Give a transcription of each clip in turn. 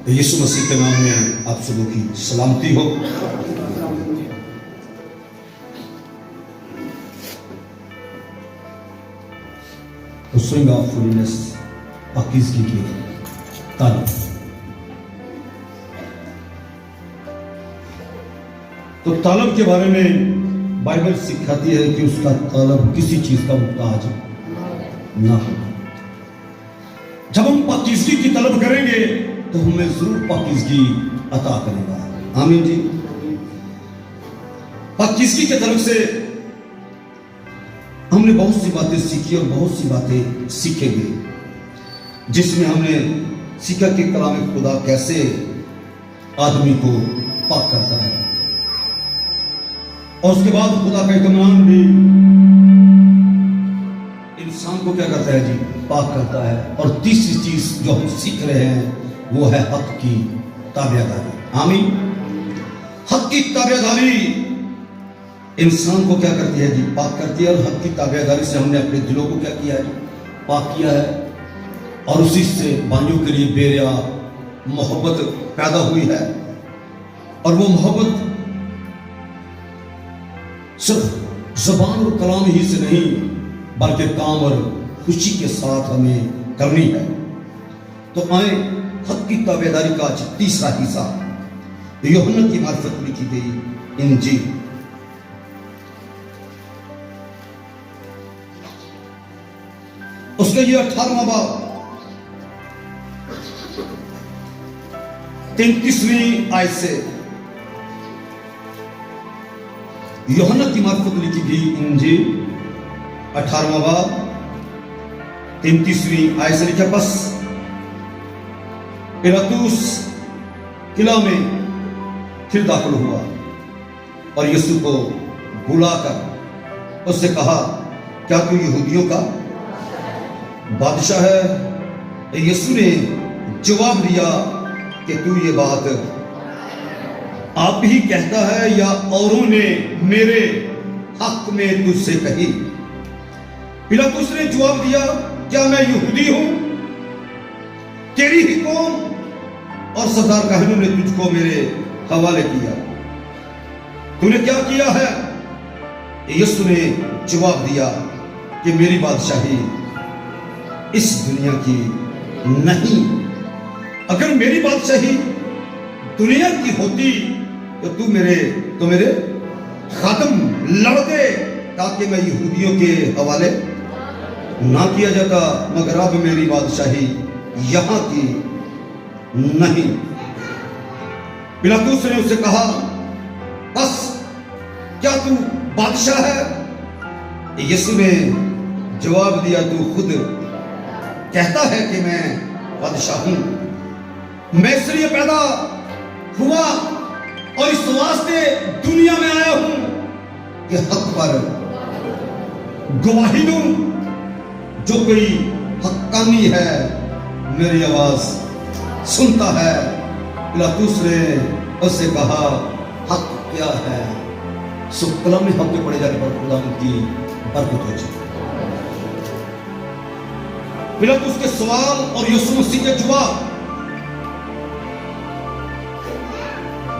यीशु मसीह के नाम में आप सबों की सलामती हो। पुर्सुइंग ऑफ होलीनेस, पाकीज़गी की तालीम। तो तालब के बारे में बाइबल सिखाती है कि उसका तालब किसी चीज का मुहताज ना हो। जब हम पाकीज़गी की तलब करेंगे तो हमें जरूर पाकीज़गी अता करेगा। आमीन जी। पाकीज़गी के तरफ से हमने बहुत सी बातें सीखी और बहुत सी बातें सीखेंगे, जिसमें हमने सीखा कि कलाम खुदा कैसे आदमी को पाक करता है, और उसके बाद खुदा का इत्मीनान भी इंसान को क्या करता है जी, पाक करता है। और तीसरी चीज जो हम सीख रहे हैं वो है हक की ताबेदारी। आमीन। हक की ताबेदारी इंसान को क्या करती है जी, पाक करती है। और हक की ताबेदारी से हमने अपने दिलों को क्या किया है, पाक किया है, और उसी से भाइयों के लिए बेरिया मोहब्बत पैदा हुई है। और वो मोहब्बत सिर्फ ज़बान और कलाम ही से नहीं, बल्कि काम और खुशी के साथ हमें करनी है। तो आए हक की ताबेदारी का आज तीसरा हिस्सा, यूहन्ना की मार्फत लिखी गई इंजील। उसके ये 18वां बाब 33वीं आयत से, यूहन्ना की मार्फत लिखी गई इंजील 18वां बाब 33वीं आयत से लिखा, बस पिलातुस किला में फिर दाखिल हुआ और यीशु को बुलाकर उससे कहा, क्या तू यहूदियों का बादशाह है? यीशु ने जवाब दिया कि तू ये बात आप ही कहता है या औरों ने मेरे हक में तुझसे कही? पिलातुस ने जवाब दिया, क्या मैं यहूदी हूं? तेरी ही कौम और सरदार काहनों ने तुझको मेरे हवाले किया। तूने क्या किया है? यीशु ने जवाब दिया कि मेरी बादशाही इस दुनिया की नहीं। अगर मेरी बादशाही दुनिया की होती तो तू मेरे खातम लड़ते, ताकि मैं यहूदियों के हवाले ना किया जाता। मगर अब मेरी बादशाही यहां की नहीं। पिलातुस ने उससे कहा, बस क्या तू बादशाह है? यीशु ने जवाब दिया, तू खुद कहता है कि मैं बादशाह हूं। मैं इसलिए पैदा हुआ और इस वास्ते दुनिया में आया हूं कि हक पर गवाही दूं। जो कोई हक्कानी है मेरी आवाज सुनता है। पिलातुस ने उससे कहा, हक क्या है? सो कलम में हक के पड़े जाने पर खुदा की बरकत हो जाए। पिलातुस के सवाल और यीशु मसीह के जवाब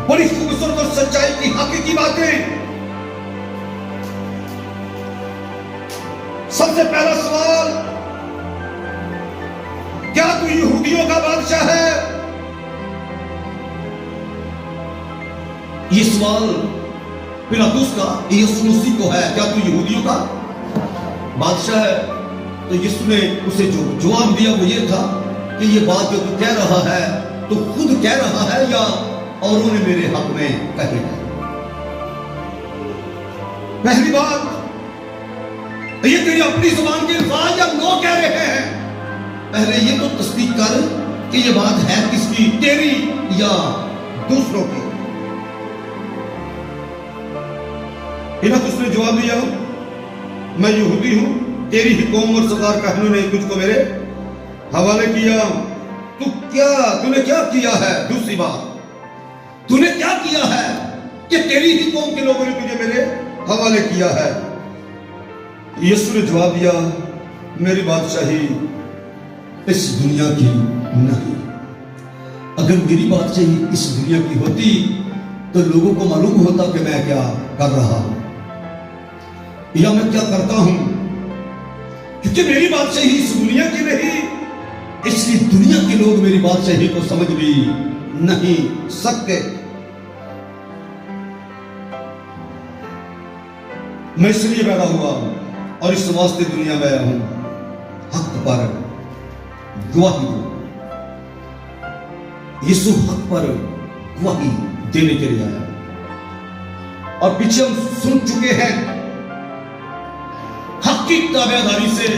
बड़ी खूबसूरत और सच्चाई की हकीकी बातें। सबसे पहला सवाल, क्या तू यहूदियों का बादशाह है? यह सवाल पिलातुस का यीशु मसीह को है, क्या तू यहूदियों का बादशाह है? तो यीशु ने उसे जो जवाब दिया वो ये था कि ये बात जो तू कह रहा है, तो खुद कह रहा है या औरों ने मेरे हक में कही है? पहली बात, ये तेरी अपनी जुबान के अल्फाज या लोग कह रहे हैं? पहले ये तो तस्दीक कर कि ये बात है किसकी, तेरी या दूसरों की। पिलातुस ने जवाब दिया, मैं यहूदी हूं, तेरी ही कौम और सरदार काहनों ने तुझको मेरे हवाले किया। तूने क्या किया है? दूसरी बात, तूने क्या किया है कि तेरी ही कौम के लोगों ने तुझे मेरे हवाले किया है? यीशु ने जवाब दिया, मेरी बादशाही इस दुनिया की नहीं। अगर मेरी बात सही इस दुनिया की होती तो लोगों को मालूम होता कि मैं क्या कर रहा हूं या मैं क्या करता हूं, क्योंकि मेरी बात सही इस दुनिया की नहीं, इसलिए दुनिया के लोग मेरी बात सही को समझ भी नहीं सकते। मैं इसलिए पैदा हुआ और इस वास्ते दुनिया में आया हूं, हक पर गवाही दो। यीशु हक पर गवाही देने के लिए आया। और पीछे हम सुन चुके हैं, हक की ताबेदारी से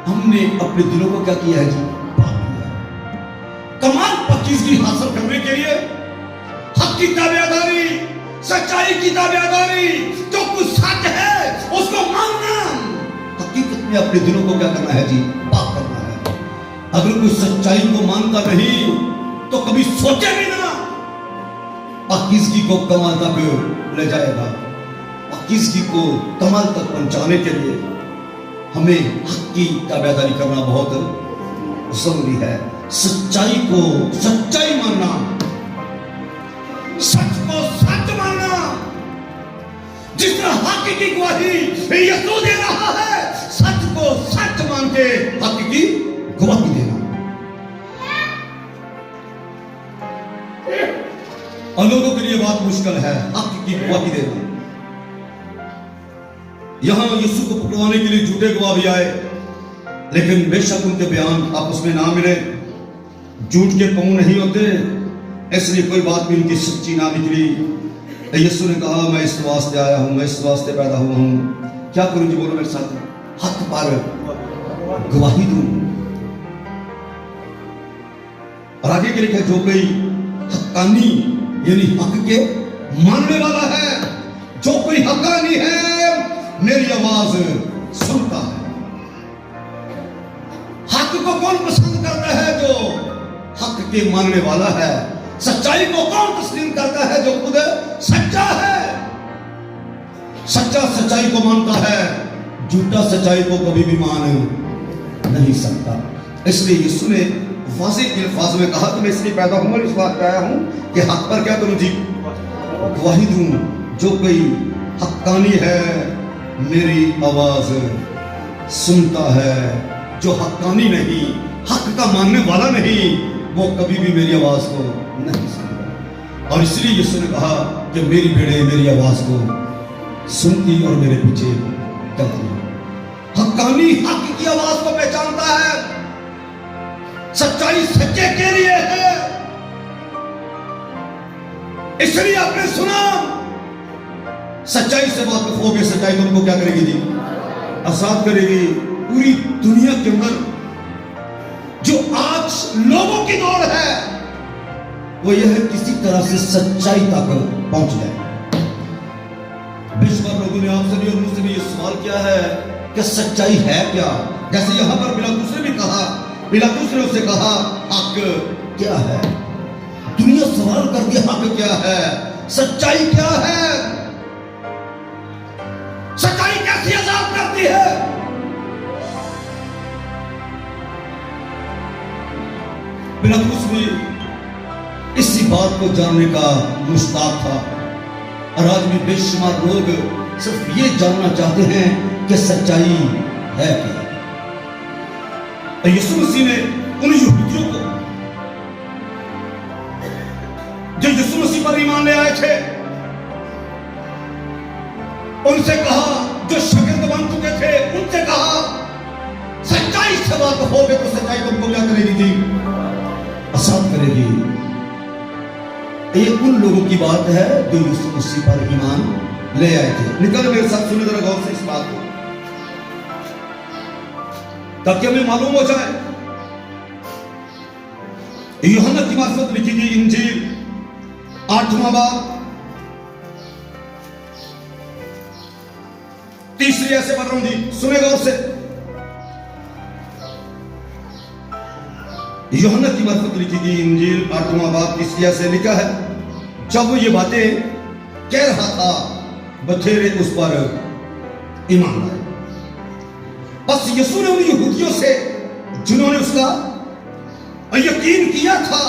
हमने अपने दिलों को क्या किया है जी, पाप किया। कमाल पाकीज़गी हासिल करने के लिए हक की ताबेदारी, सच्चाई की ताबेदारी, जो कुछ सच है उसको मानना, हकीकत में अपने दिलों को क्या करना है जी, पाप करना है। अगर कोई सच्चाई को मानता नहीं तो कभी सोचे भी ना, पाकीज़गी को कमाल तक ले जाएगा। पाकीज़गी को कमाल तक पहुंचाने के लिए हमें हक की ताबेदारी करना बहुत जरूरी है। सच्चाई को सच्चाई मानना, सच को सच मानना। जिस तरह हक की गवाही यीशु दे रहा है, सच को सच मान के हक की गवाही देना। और लोगों के लिए बात मुश्किल है हक की गवाही देना। यहां यीशु को पकड़वाने के लिए झूठे गवाह भी आए, लेकिन बेशक उनके बयान आपस में ना मिले, झूठ के पांव नहीं होते, इसलिए कोई बात भी उनकी सच्ची ना निकली। यीशु ने कहा, मैं इस वास्ते आया हूं, मैं इस वास्ते पैदा हुआ हूं, क्या करूं जी, बोलो मेरे साथ, हक पर गवाही दूं। और आगे के लिखा, जो कोई हक्कानी यानी हक के मानने वाला है, जो कोई हक्कानी है मेरी आवाज सुनता है। हक को कौन पसंद करता है? जो हक के मानने वाला है। सच्चाई को कौन तस्लीम करता है? जो खुद सच्चा है। सच्चा सच्चाई को मानता है, झूठा सच्चाई को कभी भी मान नहीं सकता। इसलिए यीशु ने वाज़ेह के अल्फाज में कहा कि मैं इसलिए पैदा हुआ, इस बात पे आया हूं कि हक पर क्या करूं जी, गवाही दूं। जो कोई हक्कानी है मेरी आवाज सुनता है, जो हक्कानी नहीं, हक का मानने वाला नहीं, वो कभी भी मेरी आवाज को नहीं सुनेगा। और इसलिए यीशु ने कहा कि मेरी भेड़ें मेरी आवाज को सुनती और मेरे पीछे चलती है। हक्कानी हक की आवाज को पहचानता है, सच्चाई सच्चे के लिए है, इसलिए आपने सुना। सच्चाई से वाकिफ हो गए, सच्चाई तुमको क्या करेगी जी, आजाद करेगी। पूरी दुनिया के अंदर जो आज लोगों की दौड़ है वो यह है किसी तरह से सच्चाई तक पहुंच जाए। बेशुमार लोगों ने आपसे भी और मुझसे भी ये सवाल किया है कि सच्चाई है क्या। जैसे यहां पर पिलातुस ने भी कहा, पिलातुस ने उससे कहा हक क्या है। दुनिया सवाल करती है हक क्या है, सच्चाई क्या है, सच्चाई कैसे आजाद करती है। पिलातुस भी इसी बात को जानने का मुश्ताक था। और आज भी बेशुमार लोग सिर्फ ये जानना चाहते हैं कि सच्चाई है क्या। और यीशु मसीह ने उन यहूदियों को जो यीशु मसीह पर ईमान ले आए थे, उनसे कहा, जो शागिर्द बन चुके थे उनसे कहा, सच्चाई से वाकिफ हो गए तो सच्चाई तुमको क्या करेगी जी, आजाद करेगी। ये उन लोगों की बात है जो यीशु मसीह पर ईमान ले आए थे। निकल मेरे साथ सुने जरा गौर से इस बात को, ताकि हमें मालूम हो जाए। यूहन्ना की मार्फत लिखी गई इंजील 8वां बाब 3 ऐसे पढ़ रहा हूं जी, सुने गौर से। यूहन्ना की मार्फत लिखी गई इंजील 8वां बाब 3 से लिखा है, जब वो ये बातें कह रहा था बथेरे उस पर ईमान लाए। बस यीशु ने उन यहूदियों से जिन्होंने उसका यकीन किया था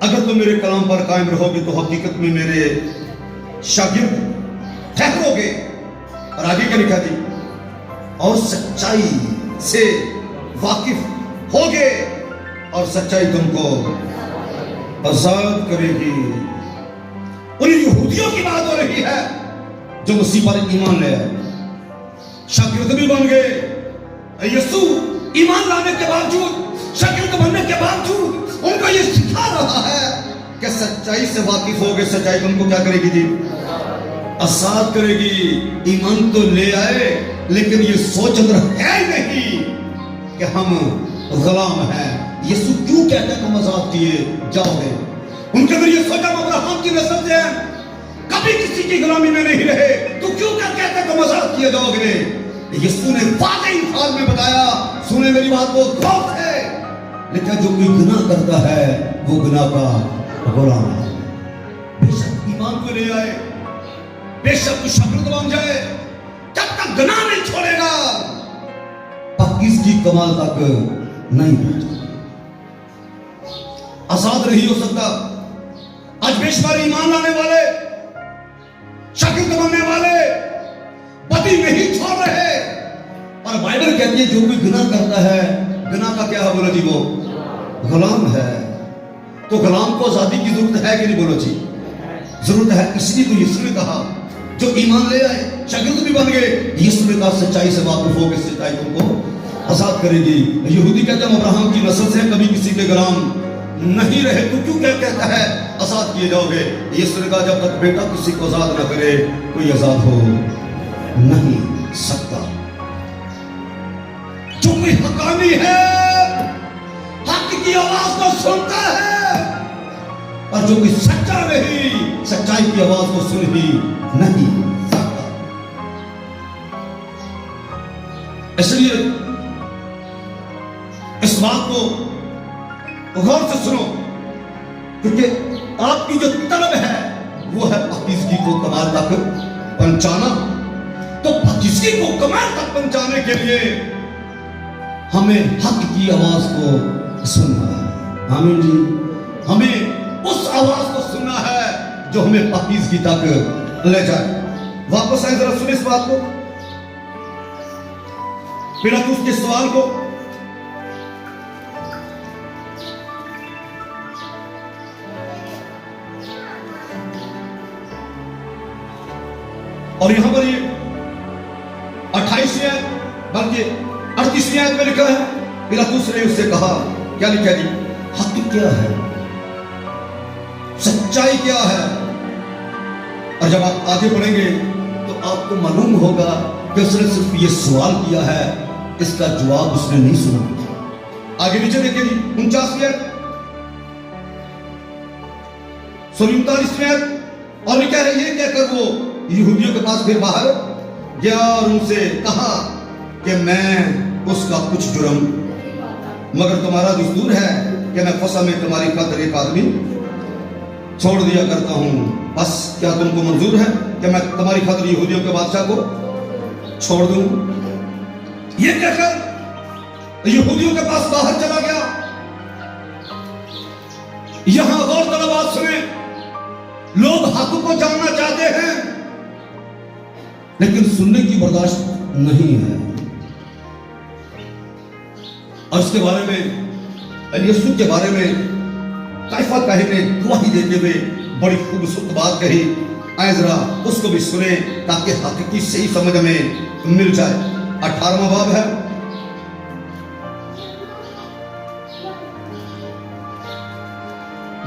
अगर तुम मेरे कलाम पर कायम रहोगे तो हकीकत में मेरे शागिर्द ठहरोगे। और आगे क्या लिखा थी? और सच्चाई से वाकिफ होगे और सच्चाई तुमको आजाद करेगी। उन यहूदियों की बात हो रही है जो मसीह पर ईमान ले आए, शागिर्द भी बन गए। यीशु ईमान लाने के बावजूद, शागिर्द बनने के बावजूद उनको ये सिखा रहा है कि सच्चाई से वाकिफ होगे, सच्चाई तुमको क्या करेगी जी? आजाद करेगी। ईमान तो ले आए लेकिन ये सोच अंदर है ही नहीं कि हम गुलाम हैं। यीशु क्यों कहते हैं तुम आजाद किए जाओगे? उनके अंदर ये सोचा हम अब्राहम की नस्ल से हैं, कभी किसी की गुलामी में नहीं रहे, तो क्यों क्या कहते तुम आजाद किए जाओगे? यीशु ने वादे इंसान में बताया, सुने मेरी बात को गौर है, लेकिन जो कोई गुनाह करता है वो गुनाह का गुलाम है। बेशक ईमान को ले आए, बेशक कुछ शागिर्द बन जाए, जब तक गुनाह नहीं छोड़ेगा पाकीज़गी कमाल तक नहीं पहुंचा, आजाद नहीं हो सकता। आज बेशुमार ईमान लाने वाले, शागिर्द बनने वाले बदी नहीं छोड़ रहे। और बाइबल कहती है जो भी गुनाह करता है, गुनाह का क्या है बोलो जी? वो गुलाम है। तो गुलाम को आजादी की जरूरत है कि नहीं बोलो जी? जरूरत है। इसलिए तो यीशु ने कहा जो ईमान ले आए, शागिर्द भी बन गए, यीशु ने कहा सच्चाई से वाकिफ होगे, सच्चाई तुमको आजाद करेगी। यहूदी कहते हैं अब्राहम की नस्ल से, कभी किसी के गुलाम नहीं रहे, तो क्यों क्या कहता है आजाद किए जाओगे? यीशु ने कहा जब तक बेटा किसी को आजाद ना करे कोई आजाद हो नहीं सकता। जो कोई हकानी है हक की आवाज को सुनता है, और जो कोई सच्चा नहीं सच्चाई की आवाज को सुन ही नहीं सकता। इसलिए इस बात को गौर से सुनो, क्योंकि आपकी जो तलब है वो है पाकीज़गी को कमाल तक पहुंचाना। तो पाकीज़गी को कमाल तक पहुंचाने के लिए हमें हक की आवाज को सुनना है। आमीन जी। हमें उस आवाज को सुनना है जो हमें पाकीज़गी तक ले जाए। वापस आए, जरा सुने इस बात को, पिलातुस के सवाल को। और यहां पर ये 28वीं आयत, बल्कि 38वीं आयत में लिखा है, पिलातुस ने उससे कहा, क्या लिखा जी? हक क्या है, सच्चाई क्या है? और जब आप आगे बढ़ेंगे तो आपको मालूम होगा कि उसने सिर्फ ये सवाल किया है, इसका जवाब उसने नहीं सुना। आगे नीचे देखिए जी, 49वीं आयत, 39वीं आयत, और लिखा है ये कहकर वो यहूदियों के पास फिर बाहर गया और उनसे कहा कि मैं उसका कुछ जुर्म, मगर तुम्हारा दस्तूर है कि मैं फसा में तुम्हारी खातिर एक आदमी छोड़ दिया करता हूं। बस क्या तुमको मंजूर है कि मैं तुम्हारी खातिर यहूदियों के बादशाह को छोड़ दूं? ये कहकर यहूदियों के पास बाहर चला गया। यहां गौर बात सुने, लोग हक को जानना चाहते हैं लेकिन सुनने की बर्दाश्त नहीं है। और इसके बारे में, यीशु के बारे में काइफा काहे ने गवाही देते हुए बड़ी खूबसूरत बात कही। आए जरा उसको भी सुने ताकि हक की सही समझ में मिल जाए। 18वां बाब है,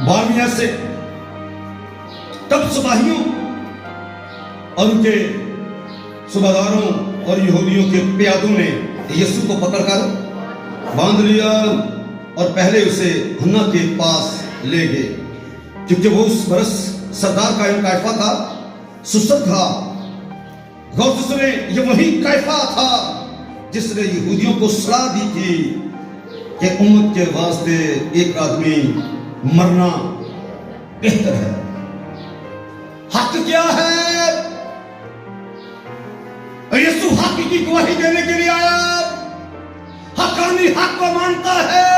बारहवीं से, तब सिपाहियों और उनके सूबादारों और यहूदियों के प्यादों ने यीशु को पकड़कर बांध लिया और पहले उसे हन्ना के पास ले गए, क्योंकि वो उस बरस सरदार काइफा का सुसर था। गौर से सुने, ये वही काइफा था जिसने यहूदियों को सलाह दी थी कि उम्मत के वास्ते एक आदमी मरना बेहतर है। हक क्या है? यीशु हक की गवाही देने के लिए आया, हकानी हक को मानता है।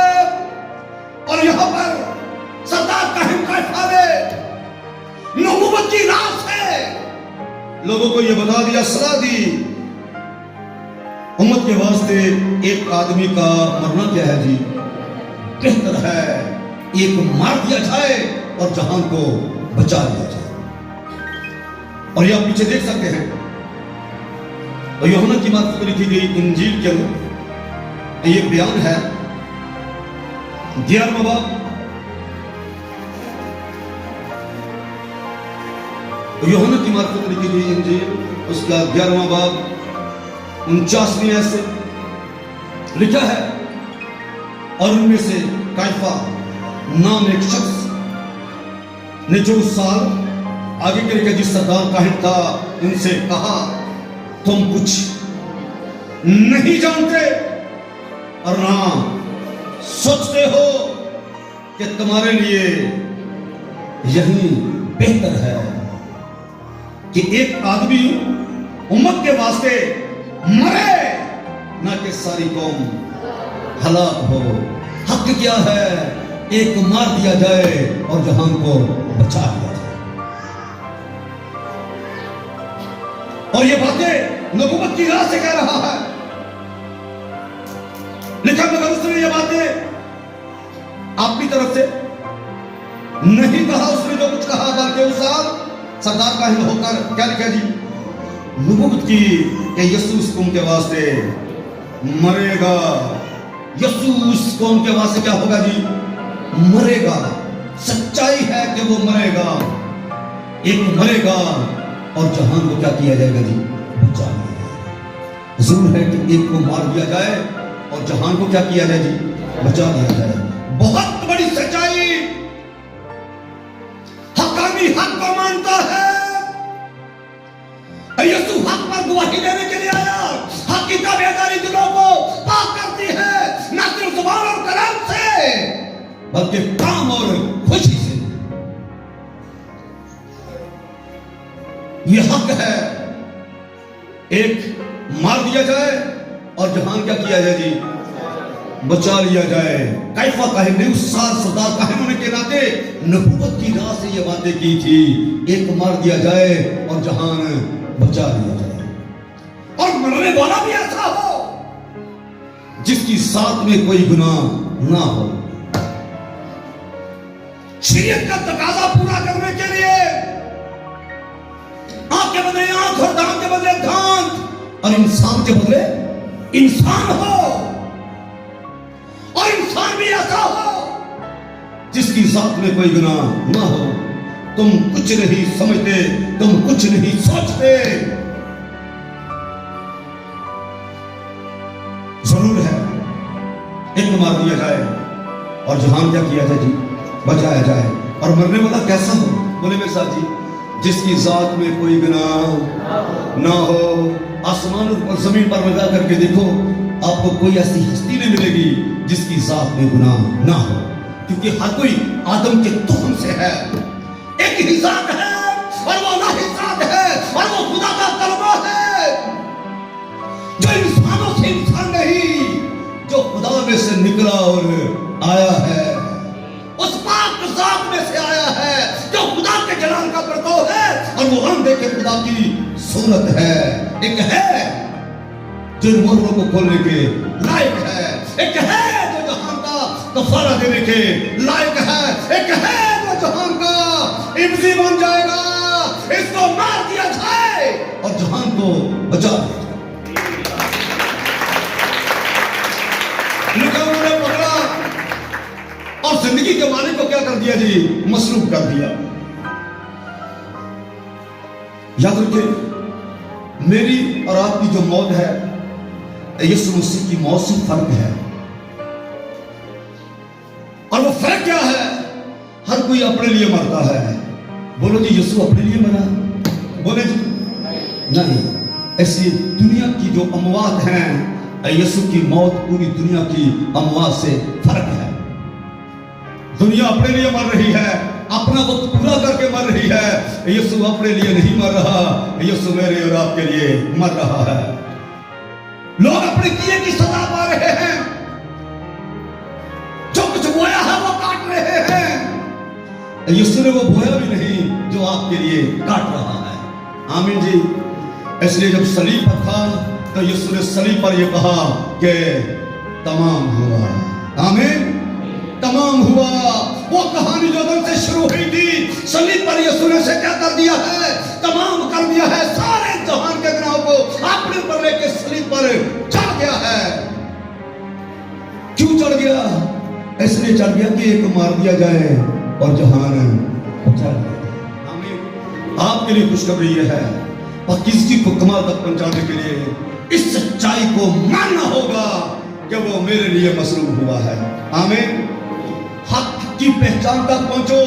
और यहां पर सरदार लोगों को यह बता दिया, सलाह दी उम्मत के वास्ते एक आदमी का मरना क्या है जी, बेहतर है एक मार दिया जाए और जहान को बचा लिया जाए। और ये आप पीछे देख सकते हैं, और यूहन्ना की बात को लिखी गई इंजील के अंदर ये बयान है 11वां बाब, यूहन्ना की बात को लिखी गई इंजील उसका 11वां बाब 49वीं आयत से लिखा है, और उनमें से काइफा नाम एक शख्स ने जो साल आगे करके जिस सरदार काहिन था उनसे कहा, तुम कुछ नहीं जानते और ना सोचते हो कि तुम्हारे लिए यही बेहतर है कि एक आदमी उम्मत के वास्ते मरे, ना कि सारी कौम हलाक हो। हक क्या है, एक मार दिया जाए और जहान को बचा दिया जाए। और ये बातें नबूवत की राह से कह रहा है, लेकिन मगर उसने ये बातें अपनी तरफ से नहीं कहा। उसने जो कुछ कहा बल्कि उस साल सरदार काहिन होकर क्या लिखा जी, नबूवत की कि यीशु इस कौम के वास्ते मरेगा। यीशु इस कौम के वास्ते क्या होगा जी, मरेगा। सच्चाई है कि वो मरेगा, एक मरेगा और जहान को क्या किया जाएगा जी, बचा लिया जाएगा। जरूर है कि एक को मार दिया जाए और जहान को क्या किया जाए जी, बचा लिया जाए। बहुत बड़ी सच्चाई। हकामी हक को मानता है, यीशु हक पर गवाही देने के लिए आया। हक की ताबेदारी दिलों को पाक करती है, न सिर्फ जुबान और कलाम से बल्कि काम और खुशी से। यह हक है एक मार दिया जाए और जहान क्या किया जाए जी, बचा लिया जाए। कैफा काहिन ने उस साल सरदार काहिन होने के नाते नबूवत की राह से ये बातें की थी, एक मार दिया जाए और जहान बचा लिया जाए। और मरने वाला भी ऐसा हो जिसकी साथ में कोई गुनाह ना हो। शरीयत का तकाजा पूरा करने के लिए आंख के बदले आंख और दांत के बदले दांत और इंसान के बदले इंसान हो। और इंसान भी ऐसा हो जिसकी साथ में कोई गुनाह ना हो। तुम कुछ नहीं समझते, तुम कुछ नहीं सोचते। जरूर है एक मार दिया जाए और जहान क्या किया जाए जी, बचाया जाए। और मरने वाला कैसा हो, बोले मेरे साथ जी, जिसकी जात में कोई गुनाह ना हो। आसमान और जमीन पर नजर करके देखो, आपको कोई ऐसी हस्ती नहीं मिलेगी जिसकी जात में गुनाह ना हो, क्योंकि हर कोई आदम के तुम से है। एक ही जात है और वो अल्लाह ही जात है और वो खुदा का कलमा है, जो इंसानों से इंसान नहीं, जो खुदा में से निकला और आया है, उस पाक जात में से आया है जो खुदा के जलाल का प्रताप है। और वो अंधे के खुदा की सूरत है। एक है जो मोहरों को खोलने के लायक है, एक है जो जहान का कफारा देने के लायक है, एक है जो जहान का इब्जी बन जाएगा। इसको मार दिया जाए और जहान को बचा दिया जाए। उन्होंने पकड़ा और जिंदगी के मालिक को क्या कर दिया जी, मसरूफ कर दिया। याद रखिए, मेरी और आपकी जो मौत है यीशु मसीह की मौत से फर्क है। और वो फर्क क्या है, हर कोई अपने लिए मरता है। बोलो जी, यीशु अपने लिए मरा? बोले जी नहीं। ऐसी दुनिया की जो अमवात हैं, यीशु की मौत पूरी दुनिया की अमवात से फर्क है। दुनिया अपने लिए मर रही है, अपना वक्त पूरा करके मर रही है। यीशु अपने लिए नहीं मर रहा, यीशु मेरे और आपके लिए मर रहा है। लोग अपने किए की सजा पा रहे हैं, जो कुछ बोया है वो काट रहे हैं। यीशु ने वो बोया भी नहीं जो आपके लिए काट रहा है। आमीन जी। इसलिए जब सलीब पर था तो यीशु ने सलीब पर यह कहा कि तमाम हुआ। आमीन। तमाम हुआ। वो कहानी जो दिन से शुरू हुई थी, सलीब पर यीशु ने से क्या कर दिया है? तमाम कर दिया है। सारे जहान के गुनाहों को अपने ऊपर लेके सलीब पर चढ़ गया है। क्यों चढ़ गया? इसलिए चढ़ गया कि एक मार दिया जाए और जहान चढ़ गया। आमीन। आपके लिए खुशखबरी यह है, और किसी को कमाल तक पहुंचाने के लिए इस सच्चाई को मानना होगा कि वो मेरे लिए मसलूब हुआ है। आमीन। हक की पहचान तक पहुंचो।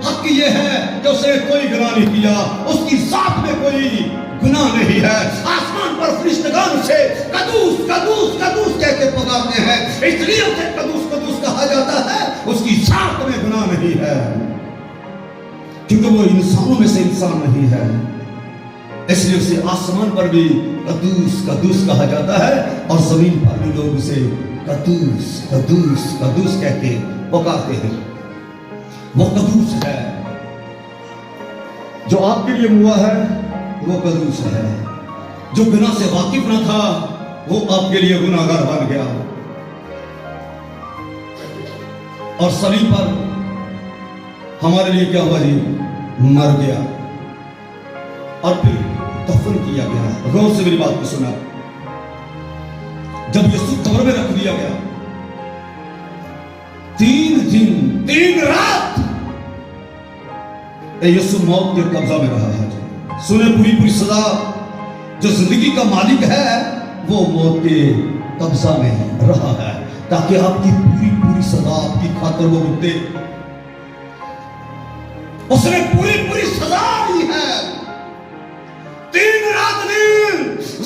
हक ये है कि उसने कोई गुनाह नहीं किया, उसकी जात में कोई गुनाह नहीं है। आसमान पर फरिश्तेगान उसे कदूस कदूस कदूस कह के पुकारते हैं, इसलिए उसे कदूस कदूस कहा जाता है। उसकी जात में गुनाह नहीं है, क्योंकि वो इंसानों में से इंसान नहीं है, इसलिए उसे आसमान पर भी कदूस कदूस कहा जाता है और जमीन पर भी लोग उसे कदूस कदूस कदूस कह के पुकारते हैं। वो कदूस है। जो आपके लिए हुआ है वो कदूस है। जो गुनाह से वाकिफ न था वो आपके लिए गुनाहगार बन गया और सलीब पर हमारे लिए क्या हुआ जी? मर गया और फिर दफन किया गया। गौर से मेरी बात को सुना। जब यीशु कब्र में रख दिया गया, 3 दिन 3 रात यीशु मौत के कब्जा में रहा है। सुने, पूरी सजा जो जिंदगी का मालिक है वो मौत के कब्जा में रहा है, ताकि आपकी पूरी सजा आपकी खातिर वो भुगते। उसने पूरी सजा दी है। 3 रात दिन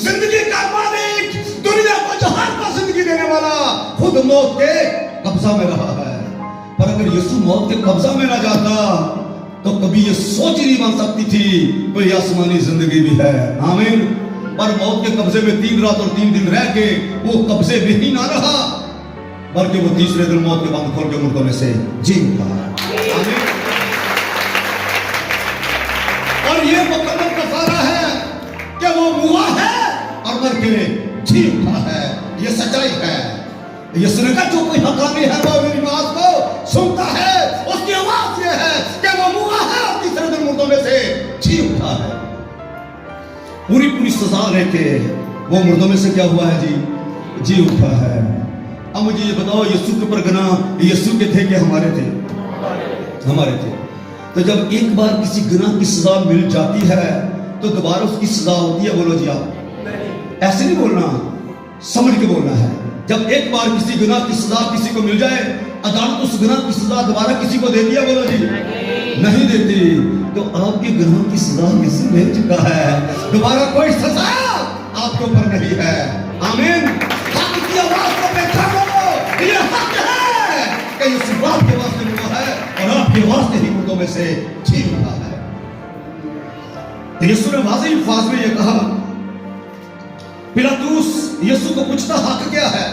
जिंदगी का मालिक, दुनिया को जहान पर जिंदगी देने वाला खुद मौत के कब्जा में रहा है। पर अगर यीशु मौत के कब्जा में ना जाता तो कभी ये सोच ही नहीं बन सकती थी कोई आसमानी जिंदगी भी है। आमीन। पर मौत के कब्जे में 3 रात और 3 दिन रह के वो कब्जे में ही ना रहा, बल्कि वो तीसरे दिन मौत के बंद खोल के मुर्दों में से जी उठा। आमीन। और ये मुकम्मल कफारा है कि वो मुआ है और मर के जी उठा है। ये सच्चाई है। यीशु ने कहा जो कोई हकानी है वो मेरी बात को सुनता है, उसकी आवाज ये है कि वो मुआ है और तीसरे दिन मुर्दों में से जी उठा है। पूरी सजा लेके वो मुर्दों में से क्या हुआ है जी? जी उठा है। अब मुझे ये बताओ, यीशु के ऊपर गुनाह यीशु के थे कि हमारे थे? हमारे थे। तो जब एक बार किसी गुनाह की सजा मिल जाती है तो दोबारा उसकी सजा होती है? बोलो जी आप। ऐसे नहीं बोलना, समझ के बोलना है। जब एक बार किसी गुनाह की सजा किसी को मिल जाए, अदालत उस गुनाह की सजा दोबारा किसी को देती है? बोलो जी नहीं देती। तो आपके गुनाह की सजा यीशु ले चुका है, दोबारा कोई सजा आपके ऊपर नहीं है। आमीन। हक की आवाज को पहचानो, ये हक है कि यीशु बाप के वास्ते हुआ है और आपके वास्ते ही मुर्दों में से जी उठा है। तो यीशु ने वाज़ेह अल्फाज में यह कहा। पिलातुस यीशु को पूछता हक क्या है?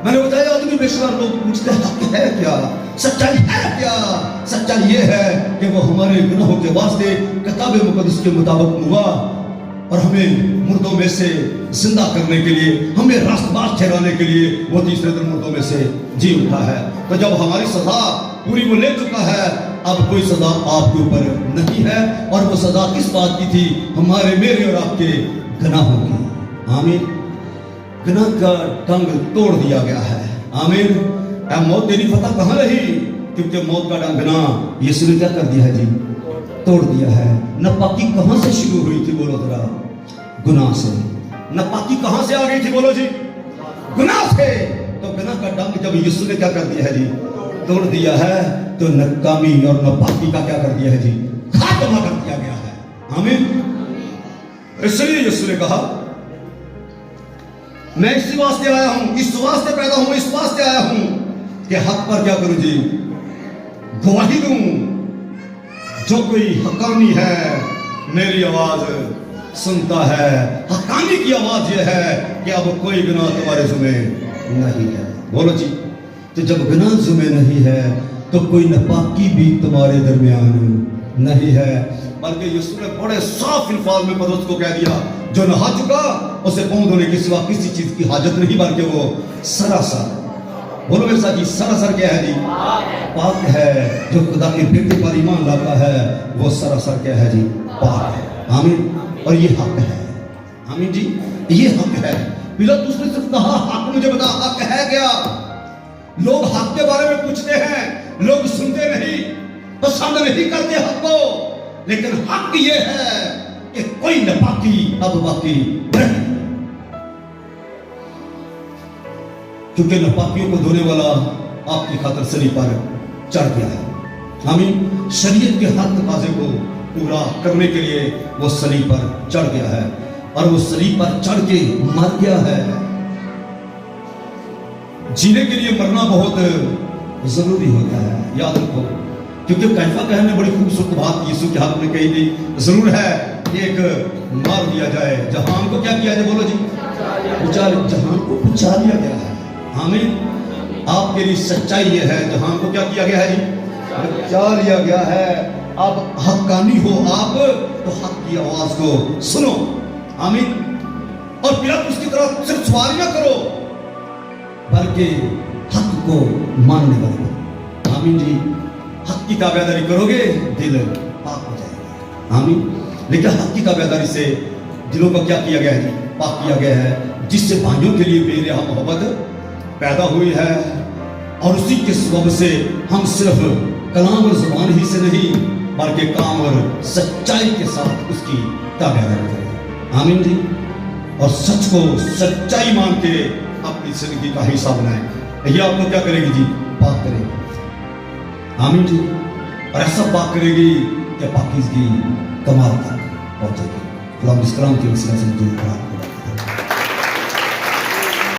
मैंने बताया आदमी बेशुमार लोग पूछते हक है क्या, सच्चाई है क्या? सच्चाई ये है कि वो हमारे गुनाहों के वास्ते किताब मुकद्दस के मुताबिक हुआ और हमें मुर्दों में से जिंदा करने के लिए, हमें रास्तबाज ठहराने के लिए वो तीसरे दिन मुर्दों में से जी उठा है। तो जब हमारी सजा पूरी वो ले चुका है, अब कोई सजा आपके ऊपर नहीं है। और वो सजा किस बात की थी? हमारे, मेरे और आपके गुनाहों की। आमीन। गुनाह का टंग तोड़ दिया गया है। आमीन। मौत तेरी फतह कहां रही? क्योंकि मौत का डंग गुनाह यीशु ने क्या कर दिया है जी? तोड़ दिया है। नापाकी कहां से शुरू हुई थी? बोलो जरा। गुनाह से। नापाकी कहां से आ गई थी? बोलो जी गुनाह से। तो गुनाह का डंग जब यीशु ने क्या कर दिया है जी? तोड़ दिया है, तो नाकामी और नापाकी का क्या कर दिया है जी? खात्मा कर दिया गया है। आमीन। इसलिए यीशु ने कहा मैं इसी वास्ते आया हूं, इस वास्ते पैदा हूं, इस वास्ते आया हूं कि हक पर क्या करूं जी? गवाही दूं। जो कोई हकानी है मेरी आवाज सुनता है। हकानी की आवाज यह है कि अब कोई गुनाह तुम्हारे जुमे नहीं है। बोलो जी। तो जब गुनाह जुमे नहीं है तो कोई नापाकी भी तुम्हारे दरमियान नहीं है। बल्कि यीशु ने बड़े साफ अल्फाज में पतरस को कह दिया, जो नहा चुका उसे पांव धोने के सिवा किसी चीज की हाजत नहीं, बल्कि वो सरासर, बोलो मेरे साथ जी, सरासर क्या है जी? पाक है। जो खुदा के बेटे पर ईमान लाता है वो सरासर क्या है जी? पाक है। आमीन। और ये हक है। आमीन जी, ये हक है। पिलातुस ने सिर्फ कहा हक मुझे बता, हक है क्या? लोग हक के बारे में पूछते हैं, लोग सुनते नहीं, पसंद नहीं करते हक को, लेकिन हक ये है कि कोई नापाकी अब बाकी नहीं, क्योंकि नापाकियों को धोने वाला आपकी खातिर सलीब पर चढ़ गया है। आमीन। शरीयत के हर तकाजे को पूरा करने के लिए वो सलीब पर चढ़ गया है, और वो सलीब पर चढ़ के मर गया है। जीने के लिए मरना बहुत जरूरी होता है, याद रखो। क्योंकि कैफा कहने बड़ी खूबसूरत बात यीशु के हाथ में कही थी, जरूर है एक मार दिया जाए, जहान को क्या किया जाए? बोलो जी, जहान को पुचा दिया गया है। आमीन। आपके लिए सच्चाई ये है, जहान को क्या किया गया है जी? बचा लिया गया है। अब हक्कानी हो आप तो हक की आवाज को सुनो। आमीन। और पिलातुस की तरह सिर्फ सवाल न करो, बल्कि हक को मानने वाले बनो। आमीन जी। हक की ताबेदारी करोगे, दिल पाक हो जाएगा। आमीन। लेकिन हक की ताबेदारी से दिलों को क्या किया गया है जी? पाक किया गया है, जिससे भाइयों के लिए बेरिया मोहब्बत पैदा हुई है। और उसी के सबब से हम सिर्फ कलाम और जुबान ही से नहीं, बल्कि काम और सच्चाई के साथ उसकी ताबेदारी करें। आमीन जी। और सच को सच्चाई मान के अपनी जिंदगी का हिस्सा बनाए। ये आपको क्या करेगी जी? पाक करेगी। आमीन जी। और ऐसा पाक करेगी कि पाकीज़गी कमाल तक पहुंचेगी। खुदा इस कलाम की वसीला से मुझे